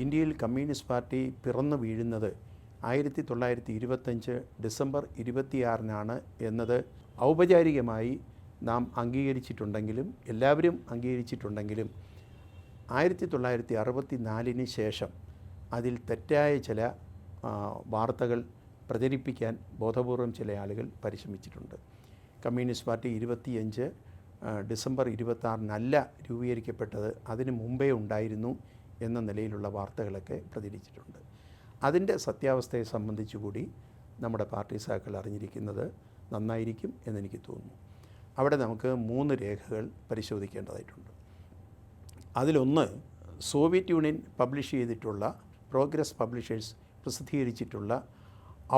ഇന്ത്യയിൽ communist party പിറന്നു വീഴുന്നത് 1925 ഡിസംബർ 26 എന്നത് ഔപചാരികമായി നാം അംഗീകരിച്ചിട്ടുണ്ടെങ്കിലും എല്ലാവരും അംഗീകരിച്ചിട്ടുണ്ടെങ്കിലും 1964 ശേഷം അതിൽ തെറ്റായ ചില വാർത്തകൾ പ്രചരിപ്പിക്കാൻ ബോധപൂർവം ചില ആളുകൾ പരിശ്രമിച്ചിട്ടുണ്ട്. കമ്മ്യൂണിസ്റ്റ് പാർട്ടി 25 ഡിസംബർ 26 രൂപീകരിക്കപ്പെട്ടത് അതിന് മുമ്പേ ഉണ്ടായിരുന്നു എന്ന നിലയിലുള്ള വാർത്തകളൊക്കെ പ്രചരിച്ചിട്ടുണ്ട്. അതിൻ്റെ സത്യാവസ്ഥയെ സംബന്ധിച്ചുകൂടി നമ്മുടെ പാർട്ടി സഖാക്കൾ അറിഞ്ഞിരിക്കുന്നത് നന്നായിരിക്കും എന്നെനിക്ക് തോന്നുന്നു. അവിടെ നമുക്ക് 3 രേഖകൾ പരിശോധിക്കേണ്ടതായിട്ടുണ്ട്. അതിലൊന്ന് സോവിയറ്റ് യൂണിയൻ പബ്ലിഷ് ചെയ്തിട്ടുള്ള പ്രോഗ്രസ് പബ്ലിഷേഴ്സ് പ്രസിദ്ധീകരിച്ചിട്ടുള്ള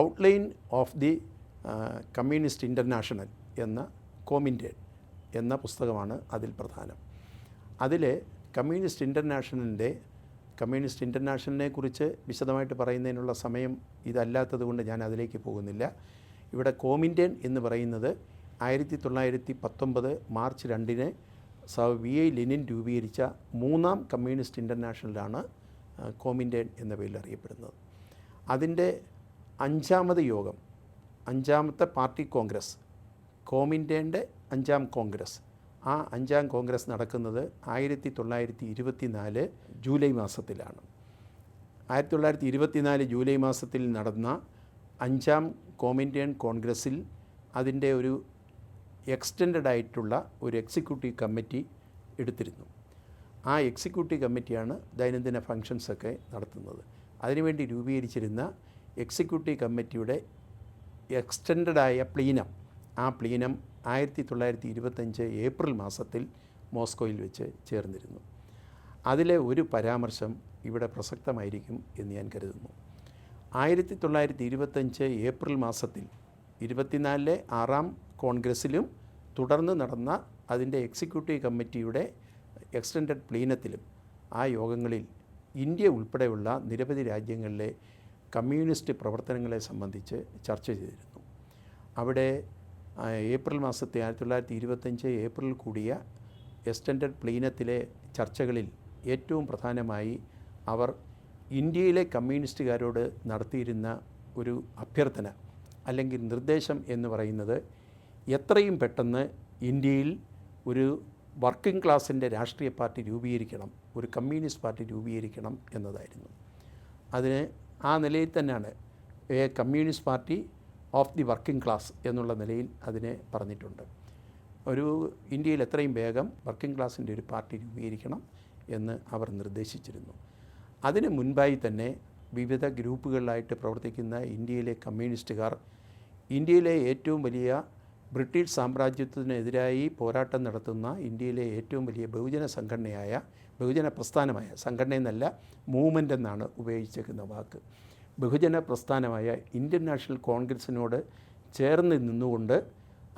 outline of the communist international എന്ന കോമിൻറ്റേൺ എന്ന പുസ്തകമാണ് അതിൽ പ്രധാനം. അതിൽ കമ്മ്യൂണിസ്റ്റ് ഇൻ്റർനാഷണലിനെ കുറിച്ച് വിശദമായിട്ട് പറയുന്നതിനുള്ള സമയം ഇതല്ലാത്തത് കൊണ്ട് ഞാൻ അതിലേക്ക് പോകുന്നില്ല. ഇവിടെ കോമിൻറ്റേൺ എന്ന് പറയുന്നത് 1919 മാർച്ച് 2 V.I. ലെനിൻ രൂപീകരിച്ച 3ാം കമ്മ്യൂണിസ്റ്റ് ഇൻ്റർനാഷണലാണ് കോമിൻറ്റേൺ എന്ന പേരിൽ അറിയപ്പെടുന്നത്. അതിൻ്റെ 5ാമത് യോഗം, 5ാമത്തെ പാർട്ടി കോൺഗ്രസ്, കോമിൻറ്റേൻ്റെ 5ാം കോൺഗ്രസ്, ആ 5ാം കോൺഗ്രസ് നടക്കുന്നത് 1924 ജൂലൈ മാസത്തിലാണ്. 1924 ജൂലൈ മാസത്തിൽ നടന്ന 5ാം കോമിൻറ്റേൺ കോൺഗ്രസ്സിൽ അതിൻ്റെ ഒരു എക്സ്റ്റെൻഡഡ് ആയിട്ടുള്ള ഒരു എക്സിക്യൂട്ടീവ് കമ്മിറ്റി എടുത്തിരുന്നു. ആ എക്സിക്യൂട്ടീവ് കമ്മിറ്റിയാണ് ദൈനംദിന ഫങ്ഷൻസൊക്കെ നടത്തുന്നത്. അതിനുവേണ്ടി രൂപീകരിച്ചിരുന്ന എക്സിക്യൂട്ടീവ് കമ്മിറ്റിയുടെ എക്സ്റ്റെൻഡഡായ പ്ലീനം, ആ പ്ലീനം 1925 ഏപ്രിൽ മാസത്തിൽ മോസ്കോയിൽ വെച്ച് ചേർന്നിരുന്നു. അതിലെ ഒരു പരാമർശം ഇവിടെ പ്രസക്തമായിരിക്കും എന്ന് ഞാൻ കരുതുന്നു. 1925 ഏപ്രിൽ മാസത്തിൽ 24 6ാം കോൺഗ്രസ്സിലും തുടർന്ന് നടന്ന അതിൻ്റെ എക്സിക്യൂട്ടീവ് കമ്മിറ്റിയുടെ എക്സ്റ്റൻഡഡ് പ്ലീനത്തിലും ആ യോഗങ്ങളിൽ ഇന്ത്യ ഉൾപ്പെടെയുള്ള നിരവധി രാജ്യങ്ങളിലെ കമ്മ്യൂണിസ്റ്റ് പ്രവർത്തനങ്ങളെ സംബന്ധിച്ച് ചർച്ച ചെയ്തിരുന്നു. അവിടെ ഏപ്രിൽ മാസത്തെ 1925 ഏപ്രിൽ കൂടിയ എക്സ്റ്റൻഡഡ് പ്ലീനത്തിലെ ചർച്ചകളിൽ ഏറ്റവും പ്രധാനമായി അവർ ഇന്ത്യയിലെ കമ്മ്യൂണിസ്റ്റുകാരോട് നടത്തിയിരുന്ന ഒരു അഭ്യർത്ഥന അല്ലെങ്കിൽ നിർദ്ദേശം എന്ന് പറയുന്നത് എത്രയും പെട്ടെന്ന് ഇന്ത്യയിൽ ഒരു വർക്കിംഗ് ക്ലാസിൻ്റെ രാഷ്ട്രീയ പാർട്ടി രൂപീകരിക്കണം, ഒരു കമ്മ്യൂണിസ്റ്റ് പാർട്ടി രൂപീകരിക്കണം എന്നതായിരുന്നു. അതിന് ആ നിലയിൽ തന്നെയാണ് A communist party of the working class എന്നുള്ള നിലയിൽ അതിനെ പറഞ്ഞിട്ടുണ്ട്. ഒരു ഇന്ത്യയിൽ എത്രയും വേഗം വർക്കിംഗ് ക്ലാസിൻ്റെ ഒരു പാർട്ടി രൂപീകരിക്കണം എന്ന് അവർ നിർദ്ദേശിച്ചിരുന്നു. അതിന് മുൻപായി തന്നെ വിവിധ ഗ്രൂപ്പുകളിലായിട്ട് പ്രവർത്തിക്കുന്ന ഇന്ത്യയിലെ കമ്മ്യൂണിസ്റ്റുകാർ ഇന്ത്യയിലെ ഏറ്റവും വലിയ ബ്രിട്ടീഷ് സാമ്രാജ്യത്തിനെതിരായി പോരാട്ടം നടത്തുന്ന ഇന്ത്യയിലെ ഏറ്റവും വലിയ ബഹുജന പ്രസ്ഥാനമായ സംഘടന എന്നല്ല, മൂവ്മെൻ്റ് എന്നാണ് ഉപയോഗിച്ചേക്കുന്ന വാക്ക്, ബഹുജന പ്രസ്ഥാനമായ ഇന്ത്യൻ നാഷണൽ കോൺഗ്രസ്സിനോട് ചേർന്ന് നിന്നുകൊണ്ട്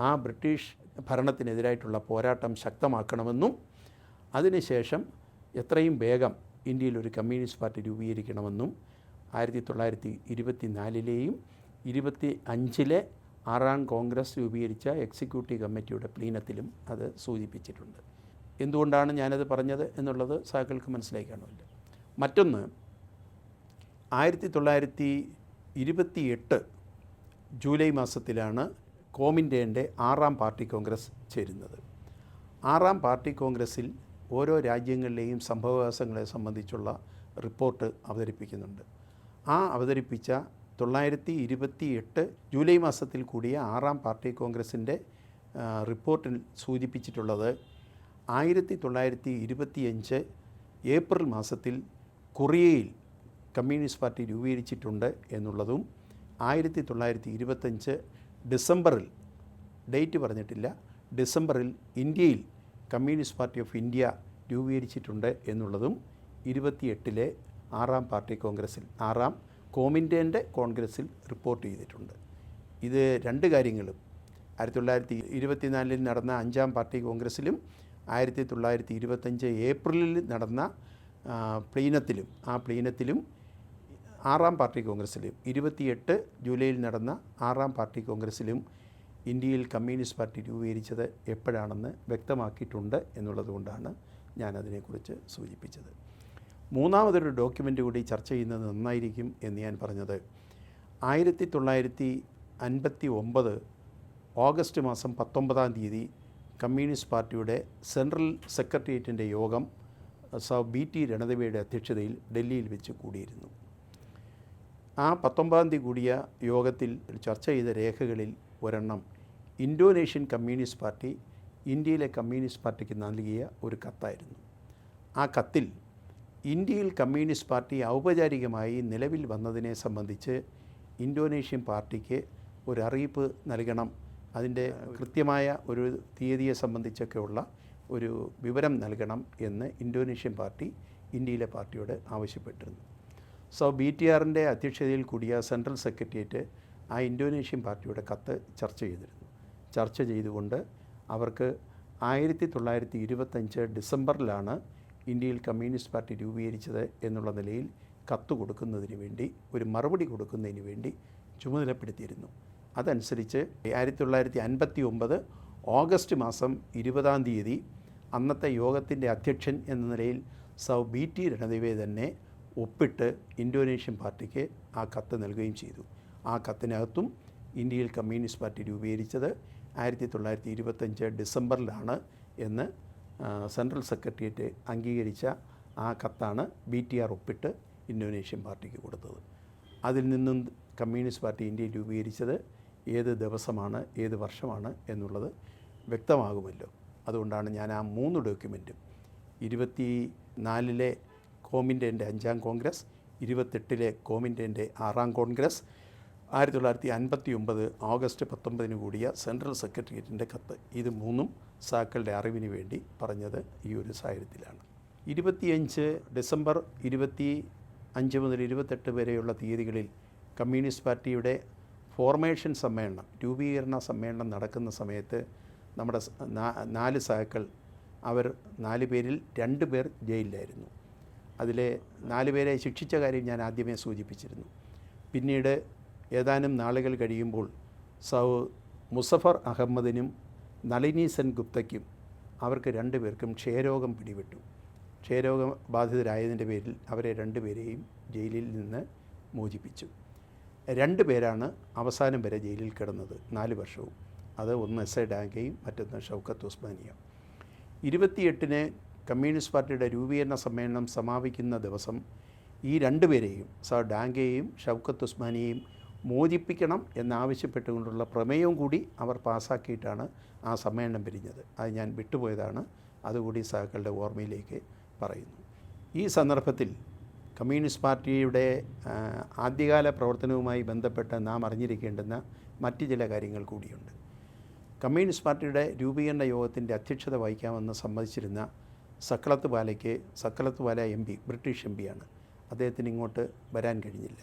ആ ബ്രിട്ടീഷ് ഭരണത്തിനെതിരായിട്ടുള്ള പോരാട്ടം ശക്തമാക്കണമെന്നും അതിനുശേഷം എത്രയും വേഗം ഇന്ത്യയിൽ ഒരു കമ്മ്യൂണിസ്റ്റ് പാർട്ടി രൂപീകരിക്കണമെന്നും 1924 25 6ാം കോൺഗ്രസ് രൂപീകരിച്ച എക്സിക്യൂട്ടീവ് കമ്മിറ്റിയുടെ പ്ലീനത്തിലും അത് സൂചിപ്പിച്ചിട്ടുണ്ട്. എന്തുകൊണ്ടാണ് ഞാനത് പറഞ്ഞത് എന്നുള്ളത് സഖാക്കൾക്ക് മനസ്സിലായി കാണുമല്ലോ. മറ്റൊന്ന്, 1928 ജൂലൈ മാസത്തിലാണ് കോമിൻറ്റേൻ്റെ 6ാം പാർട്ടി കോൺഗ്രസ് ചേരുന്നത്. 6ാം പാർട്ടി കോൺഗ്രസ്സിൽ ഓരോ രാജ്യങ്ങളിലെയും സംഭവവികാസങ്ങളെ സംബന്ധിച്ചുള്ള റിപ്പോർട്ട് അവതരിപ്പിക്കുന്നുണ്ട്. ആ അവതരിപ്പിച്ച 1928 ജൂലൈ മാസത്തിൽ കൂടിയ 6ാം പാർട്ടി കോൺഗ്രസിൻ്റെ റിപ്പോർട്ടിൽ സൂചിപ്പിച്ചിട്ടുള്ളത് 1925 ഏപ്രിൽ മാസത്തിൽ കൊറിയയിൽ കമ്മ്യൂണിസ്റ്റ് പാർട്ടി രൂപീകരിച്ചിട്ടുണ്ട് എന്നുള്ളതും 1925 ഡിസംബറിൽ, ഡേറ്റ് പറഞ്ഞിട്ടില്ല, ഡിസംബറിൽ ഇന്ത്യയിൽ കമ്മ്യൂണിസ്റ്റ് പാർട്ടി ഓഫ് ഇന്ത്യ രൂപീകരിച്ചിട്ടുണ്ട് എന്നുള്ളതും 28 6ാം പാർട്ടി കോൺഗ്രസ്സിൽ, 6ാം കോമിൻറ്റേൻ്റെ കോൺഗ്രസ്സിൽ റിപ്പോർട്ട് ചെയ്തിട്ടുണ്ട്. ഇത് രണ്ട് കാര്യങ്ങളും 1924 നടന്ന 5ാം പാർട്ടി കോൺഗ്രസ്സിലും 1925 ഏപ്രിലിൽ നടന്ന പ്ലീനത്തിലും, ആ പ്ലീനത്തിലും 6ാം പാർട്ടി കോൺഗ്രസ്സിലും 28 ജൂലൈയിൽ നടന്ന 6ാം പാർട്ടി കോൺഗ്രസ്സിലും ഇന്ത്യയിൽ കമ്മ്യൂണിസ്റ്റ് പാർട്ടി രൂപീകരിച്ചത് എപ്പോഴാണെന്ന് വ്യക്തമാക്കിയിട്ടുണ്ട് എന്നുള്ളത് കൊണ്ടാണ് ഞാനതിനെക്കുറിച്ച് സൂചിപ്പിച്ചത്. മൂന്നാമതൊരു ഡോക്യുമെൻ്റ് കൂടി ചർച്ച ചെയ്യുന്നത് നന്നായിരിക്കും എന്ന് ഞാൻ പറഞ്ഞത് 1959 ഓഗസ്റ്റ് മാസം 19-ാം തീയതി കമ്മ്യൂണിസ്റ്റ് പാർട്ടിയുടെ സെൻട്രൽ സെക്രട്ടേറിയറ്റിൻ്റെ യോഗം BT രണദിവയുടെ അധ്യക്ഷതയിൽ ഡൽഹിയിൽ വെച്ച് കൂടിയിരുന്നു. ആ 19-ാം തീയതി കൂടിയ യോഗത്തിൽ ചർച്ച ചെയ്ത രേഖകളിൽ ഒരെണ്ണം ഇന്തോനേഷ്യൻ കമ്മ്യൂണിസ്റ്റ് പാർട്ടി ഇന്ത്യയിലെ കമ്മ്യൂണിസ്റ്റ് പാർട്ടിക്ക് നൽകിയ ഒരു കത്തായിരുന്നു. ആ കത്തിൽ ഇന്ത്യയിൽ കമ്മ്യൂണിസ്റ്റ് പാർട്ടി ഔപചാരികമായി നിലവിൽ വന്നതിനെ സംബന്ധിച്ച് ഇന്തോനേഷ്യൻ പാർട്ടിക്ക് ഒരു അറിയിപ്പ് നൽകണം, അതിൻ്റെ കൃത്യമായ ഒരു തീയതിയെ സംബന്ധിച്ചൊക്കെയുള്ള ഒരു വിവരം നൽകണം എന്ന് ഇന്തോനേഷ്യൻ പാർട്ടി ഇന്ത്യയിലെ പാർട്ടിയോട് ആവശ്യപ്പെട്ടിരുന്നു. BTRൻ്റെ അധ്യക്ഷതയിൽ കൂടിയ സെൻട്രൽ സെക്രട്ടേറിയറ്റ് ആ ഇന്തോനേഷ്യൻ പാർട്ടിയുടെ കത്ത് ചർച്ച ചെയ്തിരുന്നു. ചർച്ച ചെയ്തുകൊണ്ട് അവർക്ക് 1925 ഡിസംബറിലാണ് ഇന്ത്യയിൽ കമ്മ്യൂണിസ്റ്റ് പാർട്ടി രൂപീകരിച്ചത് എന്നുള്ള നിലയിൽ കത്ത് കൊടുക്കുന്നതിന് വേണ്ടി, ഒരു മറുപടി കൊടുക്കുന്നതിന് വേണ്ടി ചുമതലപ്പെടുത്തിയിരുന്നു. അതനുസരിച്ച് 1959 ഓഗസ്റ്റ് മാസം 20-ാം തീയതി അന്നത്തെ യോഗത്തിൻ്റെ അധ്യക്ഷൻ എന്ന നിലയിൽ BT രണദിവെ തന്നെ ഒപ്പിട്ട് ഇന്തോനേഷ്യൻ പാർട്ടിക്ക് ആ കത്ത് നൽകുകയും ചെയ്തു. ആ കത്തിനകത്തും ഇന്ത്യയിൽ കമ്മ്യൂണിസ്റ്റ് പാർട്ടി രൂപീകരിച്ചത് 1925 ഡിസംബറിലാണ് എന്ന് സെൻട്രൽ സെക്രട്ടേറിയറ്റ് അംഗീകരിച്ച ആ കത്താണ് BTR ഒപ്പിട്ട് ഇന്തോനേഷ്യൻ പാർട്ടിക്ക് കൊടുത്തത്. അതിൽ നിന്നും കമ്മ്യൂണിസ്റ്റ് പാർട്ടി ഇന്ത്യയിൽ രൂപീകരിച്ചത് ഏത് ദിവസമാണ്, ഏത് വർഷമാണ് എന്നുള്ളത് വ്യക്തമാകുമല്ലോ. അതുകൊണ്ടാണ് ഞാൻ ആ 3 ഡോക്യുമെൻറ്റും 24-ലെ കോമിൻ്റെൻ്റെ 5-ാം കോൺഗ്രസ്, 28-ലെ കോമിൻ്റെൻ്റെ 6-ാം കോൺഗ്രസ്, 1959 ഓഗസ്റ്റ് 19-ന് കൂടിയ സെൻട്രൽ സെക്രട്ടേറിയറ്റിൻ്റെ കത്ത്, ഇത് 3ഉം സാക്കളുടെ അറിവിന് വേണ്ടി പറഞ്ഞത് ഈ ഒരു സാഹചര്യത്തിലാണ്. 25 ഡിസംബർ 25 മുതൽ 28 വരെയുള്ള തീയതികളിൽ കമ്മ്യൂണിസ്റ്റ് പാർട്ടിയുടെ ഫോർമേഷൻ സമ്മേളനം, രൂപീകരണ സമ്മേളനം നടക്കുന്ന സമയത്ത് നമ്മുടെ 4 സഹാക്കൾ, അവർ 4 പേരിൽ 2 പേർ ജയിലിലായിരുന്നു. അതിലെ 4 പേരെ ശിക്ഷിച്ച കാര്യം ഞാൻ ആദ്യമേ സൂചിപ്പിച്ചിരുന്നു. പിന്നീട് ഏതാനും നാളുകൾ കഴിയുമ്പോൾ മുസഫർ അഹമ്മദിനും നളിനി സെൻ ഗുപ്തയ്ക്കും അവർക്ക് 2 പേർക്കും ക്ഷയരോഗം പിടിപെട്ടു. ക്ഷയരോഗ ബാധിതരായതിൻ്റെ പേരിൽ അവരെ 2 പേരെയും ജയിലിൽ നിന്ന് മോചിപ്പിച്ചു. 2 പേരാണ് അവസാനം വരെ ജയിലിൽ കിടന്നത് 4 വർഷവും. അത് ഒന്ന് SA ഡാങ്കയും മറ്റൊന്ന് ഷൗക്കത്ത് ഉസ്മാനിയും. 28-ന് കമ്മ്യൂണിസ്റ്റ് പാർട്ടിയുടെ രൂപീകരണ സമ്മേളനം സമാപിക്കുന്ന ദിവസം ഈ 2 പേരെയും ഡാങ്കയെയും ഷൗക്കത്ത് ഉസ്മാനിയെയും മോചിപ്പിക്കണം എന്നാവശ്യപ്പെട്ടുകൊണ്ടുള്ള പ്രമേയവും കൂടി അവർ പാസ്സാക്കിയിട്ടാണ് ആ സമ്മേളനം പിരിഞ്ഞത്. അത് ഞാൻ വിട്ടുപോയതാണ്, അതുകൂടി സഹാക്കളുടെ ഓർമ്മയിലേക്ക് പറയുന്നു. ഈ സന്ദർഭത്തിൽ കമ്മ്യൂണിസ്റ്റ് പാർട്ടിയുടെ ആദ്യകാല പ്രവർത്തനവുമായി ബന്ധപ്പെട്ട് നാം അറിഞ്ഞിരിക്കേണ്ടുന്ന മറ്റ് ചില കാര്യങ്ങൾ കൂടിയുണ്ട്. കമ്മ്യൂണിസ്റ്റ് പാർട്ടിയുടെ രൂപീകരണ യോഗത്തിൻ്റെ അധ്യക്ഷത വഹിക്കാമെന്ന് സമ്മതിച്ചിരുന്ന സക്ലത്ത് വാല MP, ബ്രിട്ടീഷ് MP ആണ്. അദ്ദേഹത്തിന് ഇങ്ങോട്ട് വരാൻ കഴിഞ്ഞില്ല,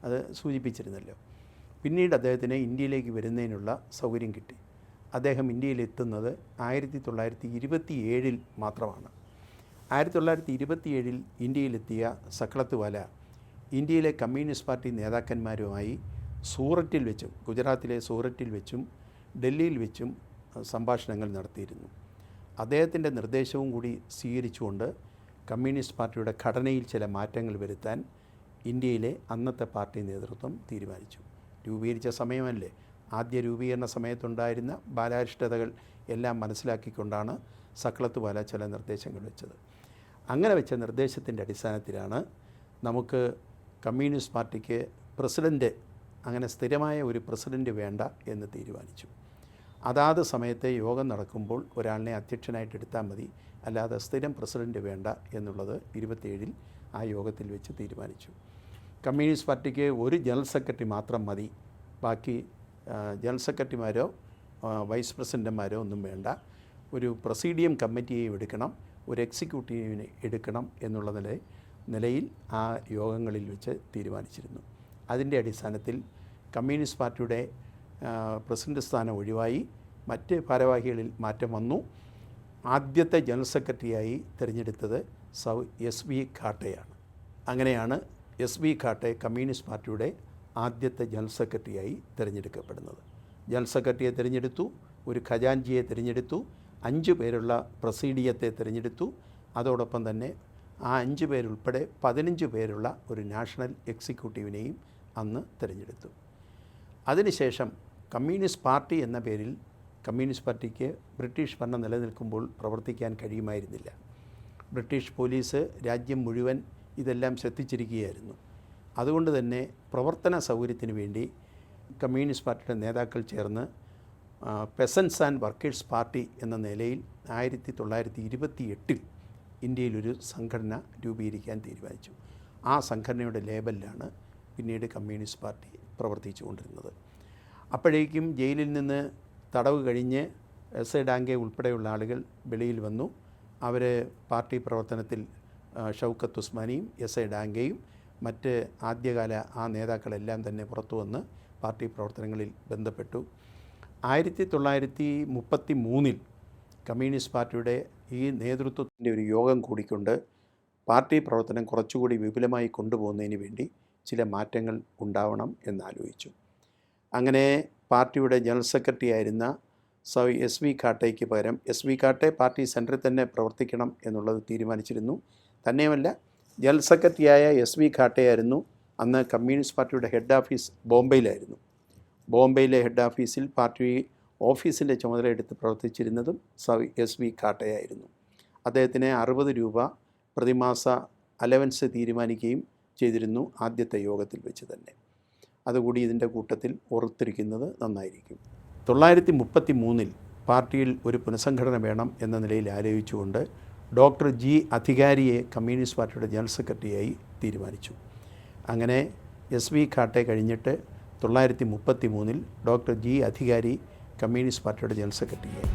അത് സൂചിപ്പിച്ചിരുന്നല്ലോ. പിന്നീട് അദ്ദേഹത്തിന് ഇന്ത്യയിലേക്ക് വരുന്നതിനുള്ള സൗകര്യം കിട്ടി. അദ്ദേഹം ഇന്ത്യയിലെത്തുന്നത് 1927 മാത്രമാണ്. 1927 ഇന്ത്യയിലെത്തിയ സക്ലത്ത് വാല ഇന്ത്യയിലെ കമ്മ്യൂണിസ്റ്റ് പാർട്ടി നേതാക്കന്മാരുമായി സൂററ്റിൽ വെച്ചും, ഗുജറാത്തിലെ സൂററ്റിൽ വെച്ചും ഡൽഹിയിൽ വെച്ചും സംഭാഷണങ്ങൾ നടത്തിയിരുന്നു. അദ്ദേഹത്തിൻ്റെ നിർദ്ദേശവും കൂടി സ്വീകരിച്ചുകൊണ്ട് കമ്മ്യൂണിസ്റ്റ് പാർട്ടിയുടെ ഘടനയിൽ ചില മാറ്റങ്ങൾ വരുത്താൻ ഇന്ത്യയിലെ അന്നത്തെ പാർട്ടി നേതൃത്വം തീരുമാനിച്ചു. രൂപീകരിച്ച സമയമല്ലേ, ആദ്യ രൂപീകരണ സമയത്തുണ്ടായിരുന്ന ബാലാരിഷ്ടതകൾ എല്ലാം മനസ്സിലാക്കിക്കൊണ്ടാണ് സക്ലത്ത് വാല ചില നിർദ്ദേശങ്ങൾ വെച്ചത്. അങ്ങനെ വെച്ച നിർദ്ദേശത്തിൻ്റെ അടിസ്ഥാനത്തിലാണ് നമുക്ക് കമ്മ്യൂണിസ്റ്റ് പാർട്ടിക്ക് പ്രസിഡൻറ്റ്, അങ്ങനെ സ്ഥിരമായ ഒരു പ്രസിഡൻറ്റ് വേണ്ട എന്ന് തീരുമാനിച്ചു. അതാത് സമയത്തെ യോഗം നടക്കുമ്പോൾ ഒരാളിനെ അധ്യക്ഷനായിട്ട് എടുത്താൽ മതി, അല്ലാതെ സ്ഥിരം പ്രസിഡൻറ്റ് വേണ്ട എന്നുള്ളത് 27-ൽ ആ യോഗത്തിൽ വെച്ച് തീരുമാനിച്ചു. കമ്മ്യൂണിസ്റ്റ് പാർട്ടിക്ക് ഒരു ജനറൽ സെക്രട്ടറി മാത്രം മതി, ബാക്കി ജനറൽ സെക്രട്ടറിമാരോ വൈസ് പ്രസിഡൻറ്റുമാരോ ഒന്നും വേണ്ട. ഒരു പ്രസീഡിയം കമ്മിറ്റിയെയും എടുക്കണം, ഒരു എക്സിക്യൂട്ടീവിനെ എടുക്കണം എന്നുള്ള നിലയിൽ ആ യോഗങ്ങളിൽ വെച്ച് തീരുമാനിച്ചിരുന്നു. അതിൻ്റെ അടിസ്ഥാനത്തിൽ കമ്മ്യൂണിസ്റ്റ് പാർട്ടിയുടെ പ്രസിഡന്റ് സ്ഥാനം ഒഴിവായി മറ്റ് ഭാരവാഹികളിൽ മാറ്റം വന്നു. ആദ്യത്തെ ജനറൽ സെക്രട്ടറിയായി തിരഞ്ഞെടുത്തത് SV ഖാട്ടയാണ്. അങ്ങനെയാണ് SV ഖാട്ടെ കമ്മ്യൂണിസ്റ്റ് പാർട്ടിയുടെ ആദ്യത്തെ ജനറൽ സെക്രട്ടറിയായി തിരഞ്ഞെടുക്കപ്പെടുന്നത്. ജനറൽ സെക്രട്ടറിയെ തിരഞ്ഞെടുത്തു, ഒരു ഖജാൻജിയെ തിരഞ്ഞെടുത്തു, 5 പേരുള്ള പ്രസീഡിയത്തെ തിരഞ്ഞെടുത്തു. അതോടൊപ്പം തന്നെ ആ 5 പേരുൾപ്പെടെ 15 പേരുള്ള ഒരു നാഷണൽ എക്സിക്യൂട്ടീവിനെയും അന്ന് തിരഞ്ഞെടുത്തു. അതിനുശേഷം കമ്മ്യൂണിസ്റ്റ് പാർട്ടി എന്ന പേരിൽ കമ്മ്യൂണിസ്റ്റ് പാർട്ടിക്ക് ബ്രിട്ടീഷ് ഭരണം നിലനിൽക്കുമ്പോൾ പ്രവർത്തിക്കാൻ കഴിയുമായിരുന്നില്ല. ബ്രിട്ടീഷ് പോലീസ് രാജ്യം മുഴുവൻ ഇതെല്ലാം ശ്രദ്ധിച്ചിരിക്കുകയായിരുന്നു. അതുകൊണ്ട് തന്നെ പ്രവർത്തന സൗകര്യത്തിന് വേണ്ടി കമ്മ്യൂണിസ്റ്റ് പാർട്ടിയുടെ നേതാക്കൾ ചേർന്ന് പെസൻസ് ആൻഡ് വർക്കേഴ്സ് പാർട്ടി എന്ന നിലയിൽ 1928 ഇന്ത്യയിലൊരു സംഘടന രൂപീകരിക്കാൻ തീരുമാനിച്ചു. ആ സംഘടനയുടെ ലേബലിലാണ് പിന്നീട് കമ്മ്യൂണിസ്റ്റ് പാർട്ടി പ്രവർത്തിച്ചു കൊണ്ടിരുന്നത്. അപ്പോഴേക്കും ജയിലിൽ നിന്ന് തടവ് കഴിഞ്ഞ് എസ് എ ഡാംഗെ ഉൾപ്പെടെയുള്ള ആളുകൾ വെളിയിൽ വന്നു. അവർ പാർട്ടി പ്രവർത്തനത്തിൽ ഷൗക്കത്ത് ഉസ്മാനിയും എസ് എ ഡാംഗെയും മറ്റ് ആദ്യകാല ആ നേതാക്കളെല്ലാം തന്നെ പുറത്തു വന്ന് പാർട്ടി പ്രവർത്തനങ്ങളിൽ ബന്ധപ്പെട്ടു. 1933 കമ്മ്യൂണിസ്റ്റ് പാർട്ടിയുടെ ഈ നേതൃത്വത്തിൻ്റെ ഒരു യോഗം കൂടിക്കൊണ്ട് പാർട്ടി പ്രവർത്തനം കുറച്ചുകൂടി വിപുലമായി കൊണ്ടുപോകുന്നതിന് വേണ്ടി ചില മാറ്റങ്ങൾ ഉണ്ടാവണം എന്നാലോചിച്ചു. അങ്ങനെ പാർട്ടിയുടെ ജനറൽ സെക്രട്ടറി ആയിരുന്ന എസ് വി ഖാട്ടയ്ക്ക് പകരം എസ് വി ഖാട്ടെ പാർട്ടി സെൻറ്ററിൽ തന്നെ പ്രവർത്തിക്കണം എന്നുള്ളത് തീരുമാനിച്ചിരുന്നു. തന്നെയുമല്ല, ജനറൽ സെക്രട്ടറിയായ എസ് വി ഖാട്ടയായിരുന്നു അന്ന് കമ്മ്യൂണിസ്റ്റ് പാർട്ടിയുടെ ഹെഡ് ഓഫീസ് ബോംബെയിലായിരുന്നു. ബോംബെയിലെ ഹെഡ് ഓഫീസിൽ പാർട്ടി ഓഫീസിൻ്റെ ചുമതല എടുത്ത് പ്രവർത്തിച്ചിരുന്നതും എസ് വി ഖാട്ടയായിരുന്നു. അദ്ദേഹത്തിന് 60 രൂപ പ്രതിമാസ അലവൻസ് തീരുമാനിക്കുകയും ചെയ്തിരുന്നു ആദ്യത്തെ യോഗത്തിൽ വെച്ച് തന്നെ. അതുകൂടി ഇതിൻ്റെ കൂട്ടത്തിൽ ഓർത്തിരിക്കുന്നത് നന്നായിരിക്കും. 1933 പാർട്ടിയിൽ ഒരു പുനഃസംഘടന വേണം എന്ന നിലയിൽ ആലോചിച്ചുകൊണ്ട് ഡോക്ടർ ജി അധികാരിയെ കമ്മ്യൂണിസ്റ്റ് പാർട്ടിയുടെ ജനറൽ സെക്രട്ടറിയായി തീരുമാനിച്ചു. അങ്ങനെ എസ് വി ഖാട്ടെ കഴിഞ്ഞിട്ട് 1933 ഡോക്ടർ ജി അധികാരി കമ്മ്യൂണിസ്റ്റ് പാർട്ടിയുടെ ജനറൽ സെക്രട്ടറിയായി.